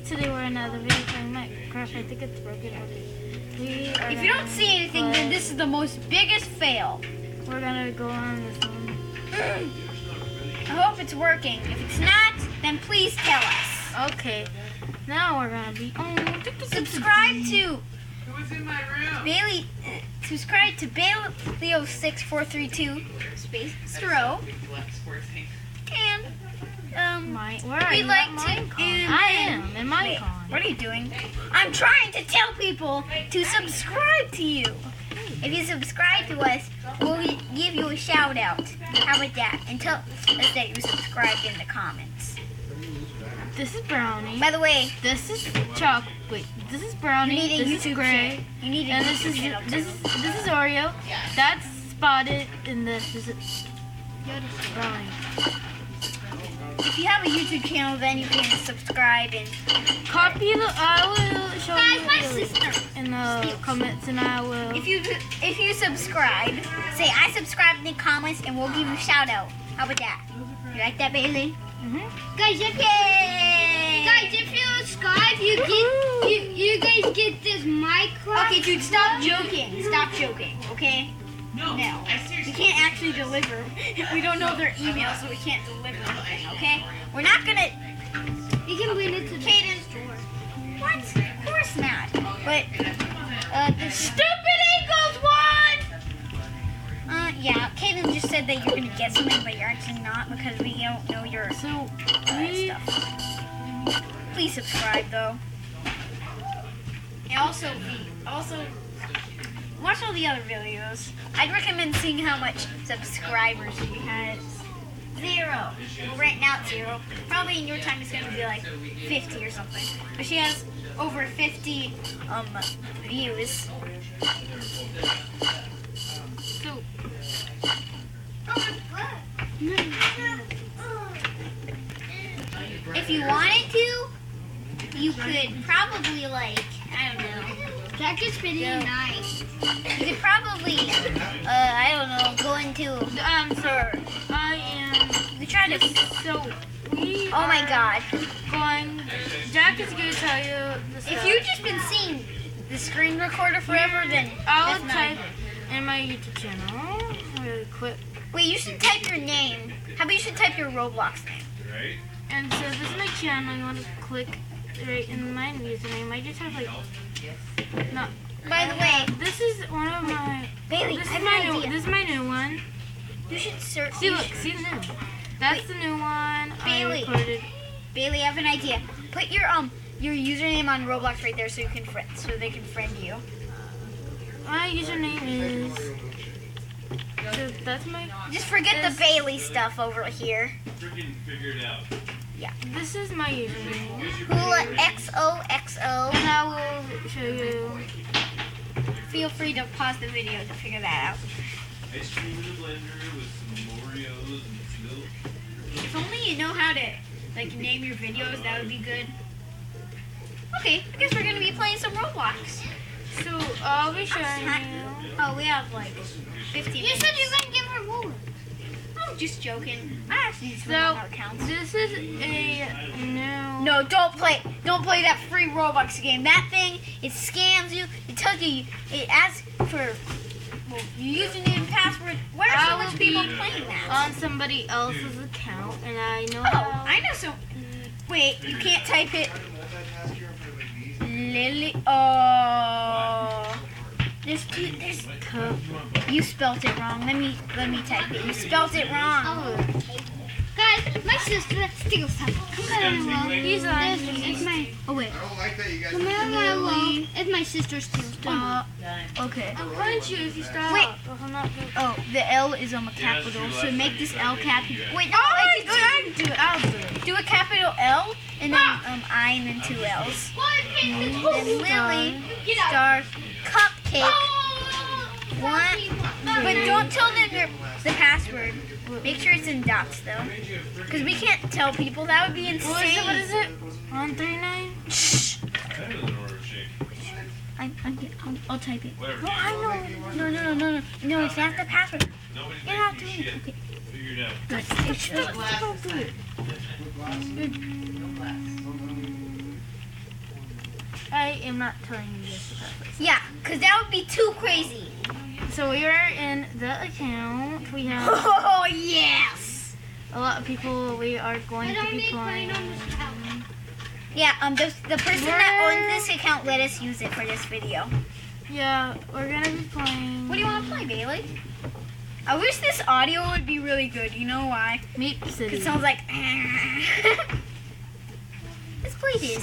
today we're in another video playing Minecraft. I think it's broken. If you don't see anything, then this is the most biggest fail. We're gonna go on this one. I hope it's working. If it's not, then please tell us. Okay. Now we're gonna be Subscribe to Who's in my room? Bailey. Subscribe to Bailey6432 space Stro. And where are we'd you? like At to. Minecon. And, I am in wait, Minecon. what are you doing? I'm trying to tell people to subscribe to you. If you subscribe to us, we'll give you a shout out. How about that? And tell us that you subscribed in the comments. This is Brownie. By the way, This is Chuck. Wait, this is Brownie. you need a This is YouTube Gray. channel. You need a And YouTube channel. this is Oreo. That's Spotted. And this is Brownie. If you have a YouTube channel, then you can subscribe and Copy the. I will show Guys, you my the link sister. in the comments, and I will. if you subscribe, say I subscribe in the comments, and we'll give you a shout out. How about that? You like that, Bailey? Guys, if you subscribe, you guys get this Minecraft. Okay, dude, stop joking. Stop joking, okay? No, No. I seriously. We can't actually deliver. We don't know their email, so we can't deliver anything, okay? We're not gonna. You can bring it to the Caden's store. What? Of course not. But the Stupid Eagles won! yeah, Caden just said that you're gonna get something, but you're actually not because we don't know your So stuff. Please subscribe though. And also watch all the other videos. I'd recommend seeing how much subscribers she has. 0. Well, right now it's 0. Probably in your time it's gonna be like 50 or something. But she has over 50 views. So If you wanted to, you could probably like, I don't know. Jack is pretty nice. You could probably, I don't know, go into, sir, I am. you could try to, So we. oh my god. Going. Jack is going to tell you the stuff. If you've just been seeing the screen recorder forever, then I that's will not type good. in my YouTube channel really quick. Wait, you should type your name. How about you should type your Roblox name? Right? And so this is my channel. You want to click right in my username. I just have like. No. By the way, This is one of my. Bailey, This I is have my an new. idea. This is my new one. You should search. See, look, see the new. That's the new one. Bailey. I recorded. Bailey, I have an idea. Put your username on Roblox right there so you can they can friend you. My username is. So that's my. Just forget the Bailey stuff over here. Freaking figure it out. This is my username. Hula XOXO. And I will show you. Feel free to pause the video to figure that out. Ice cream in the blender with some Oreos and some milk. If only you know how to like name your videos, that would be good. Okay, I guess we're gonna be playing some Roblox. So I'll be showing you. Oh, we have like 15 You minutes. said you were gonna give her wool. I'm just joking. I actually just So don't know how it counts. this is a new. No, don't play that free Roblox game. That thing, it scams you. It tells you, it asks for your username and password. Why are so I much will people be playing that? On somebody else's account, and I know Oh, how. I know so. Wait, you can't type it. Lily. Oh. There's you spelt it wrong. Let me type it. You spelt it wrong. Guys, my sister steals something. Come on, along. He's on. It's my. Oh wait. I don't like that you guys. Come on, along. It's my sister's too. Stop. Okay. I'll punch you if you stop. Wait. I'm not gonna. Oh, the L is on the capital, so make this L capital. Wait, no, I can do it. I'll do it. do a capital L and then I and then 2 L's. And Lily star cupcake. What? But don't tell them the password. Make sure it's in dots though, because we can't tell people. That would be insane. What is it? 139. Shh. That is an order of shake. I'll type it. Whatever. No, I know. No, it's not the password. Nobody's You're not making doing shit. it. Okay. Figure it out. Good. Don't do it. I am not telling you this. Yeah, because that would be too crazy. So we are in the account. We have Oh, yes. a lot of people. We are going to be playing. Yeah, the person that owns this account let us use it for this video. Yeah, we're gonna be playing. What do you want to play, Bailey? I wish this audio would be really good. You know why? Meat City. It sounds like. Let's play this.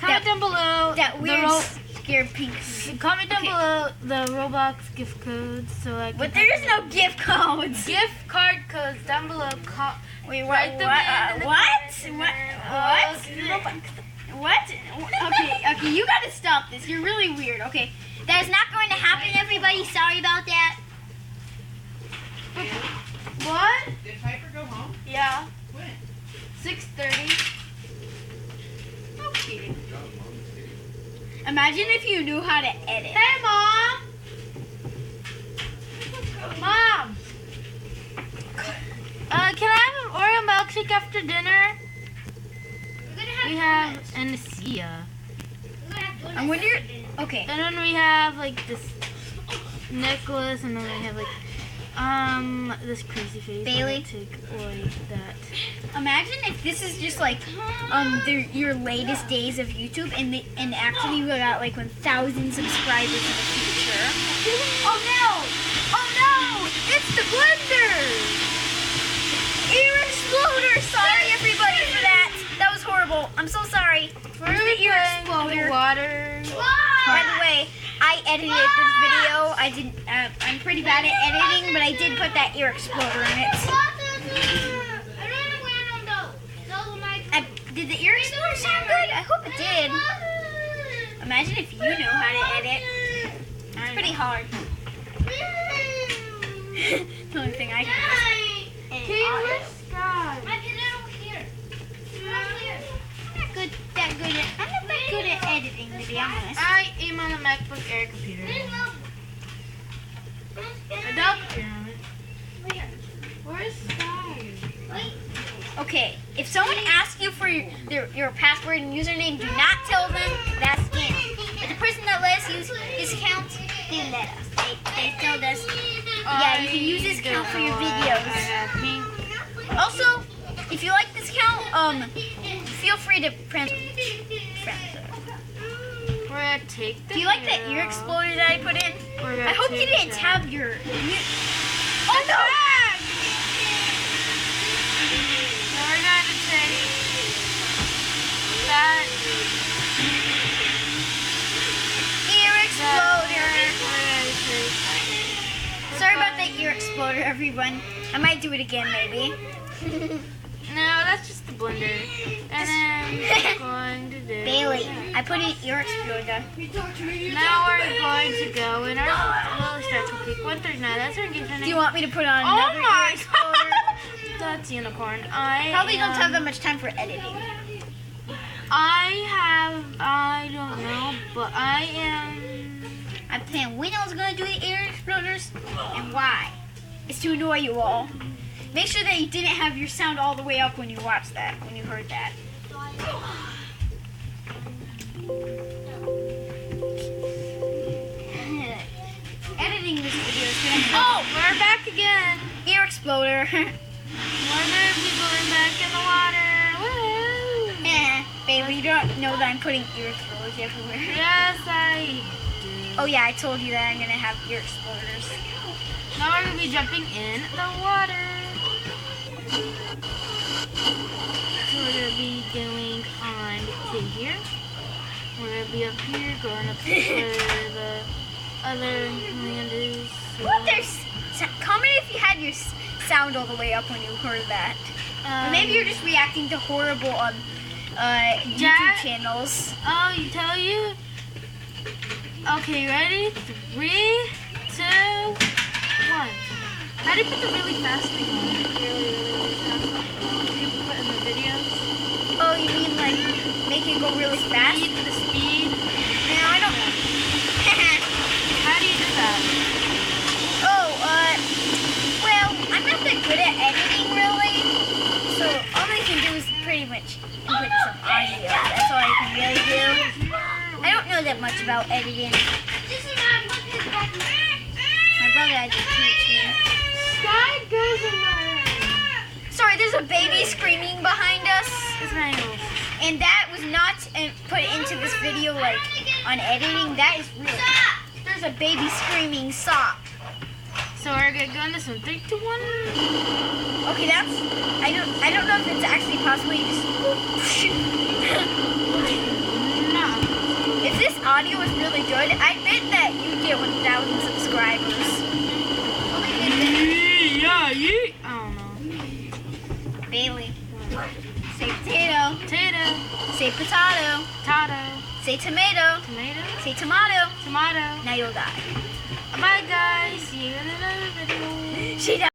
Comment down below That weird, scared pink. Comment down below the Roblox gift codes so I can. But there is no gift codes. Gift card codes down below. Wait, Write them in the what? What? Okay, you gotta stop this. You're really weird. Okay, that is not going to happen, everybody. Sorry about that. What? Did Piper go home? Yeah. When? 6:30. Okay. Imagine if you knew how to edit. Hey, Mom. Mom. Can I have an Oreo milkshake after dinner? We have Anastasia. I wonder. Okay. And then we have like this necklace, and then we have like this crazy face. Bailey? Take like that. Imagine if this is just like your latest days of YouTube, and actually you got like 1,000 subscribers in the future. Oh no! Oh no! It's the blender! Ear exploder! Sorry everybody for that. That was horrible. I'm so sorry. We're the ear exploder. Water. By the way, I edited this video. I didn't. I'm pretty bad at editing, but I did put that ear exploder in it. Did the ear exploder sound good? I hope it did. Imagine if you knew how to edit. It's pretty hard. The only thing I can do is edit audio. I'm not that good at editing, to be honest. I am on a MacBook Air computer. Adult. Where's Sky? Okay, if someone asks you for your password and username, do not tell them that's scam. But the person that let us use his account didn't let us. They told us, yeah, you can use this account for your videos. Also, if you like this account, feel free to friend. We're gonna take the. Do you like that ear exploder that I put in? I hope you didn't tab your. Oh no! So we're gonna take that Ear exploder. We're Sorry about that ear exploder, everyone. I might do it again, maybe. No, that's just the blender. And then we're going to do. Bailey, I put an ear exploder. Now we're going to go in our little start cookie. 139. That's our engagement. Do you want me to put on Oh another my ear exploder? That's unicorn. Probably don't have that much time for editing. I don't know, but I am. I plan when I was going to do the ear exploders and why. It's to annoy you all. Make sure that you didn't have your sound all the way up when you watched that, when you heard that. Editing this video is going to Oh, we're back again. ear exploder. More people are back in the water. Woo! Baby, you don't know that I'm putting ear exploders everywhere. Yes, I do. Oh yeah, I told you that I'm going to have ear exploders. Now we're going to be jumping in the water. So we're going to be going on to here. We're going to be up here, going up to where the other land is. What? Comment if you had your sound all the way up when you heard that. Or maybe you're just reacting to horrible YouTube channels. Oh, you tell you? Okay, ready? 3, 2, 1. How do you put the really fast thing on? Really fast. Do you put in the videos? Oh, you mean like make it go really fast? The speed? No, I don't. How do you do that? Oh, well, I'm not that good at editing really. So all I can do use pretty much input some audio. That's all I can really do. I don't know that much about editing. My brother had to teach me. Sky goes in my Sorry, there's a baby screaming behind us. It's my nose. And that was not put into this video like on editing. That is real. There's a baby screaming stop. So we're gonna go on this one. 3, 2, 1. Okay, that's I don't know if it's actually possible. You just No. if this audio is really good, I bet that you'd get 1,000 subscribers. Yeah, yeah. I don't know. Bailey, say potato. Potato. Say potato. Potato. Say tomato. Tomato. Say tomato. Tomato. Now you'll die. Bye guys. See you in another video. She died.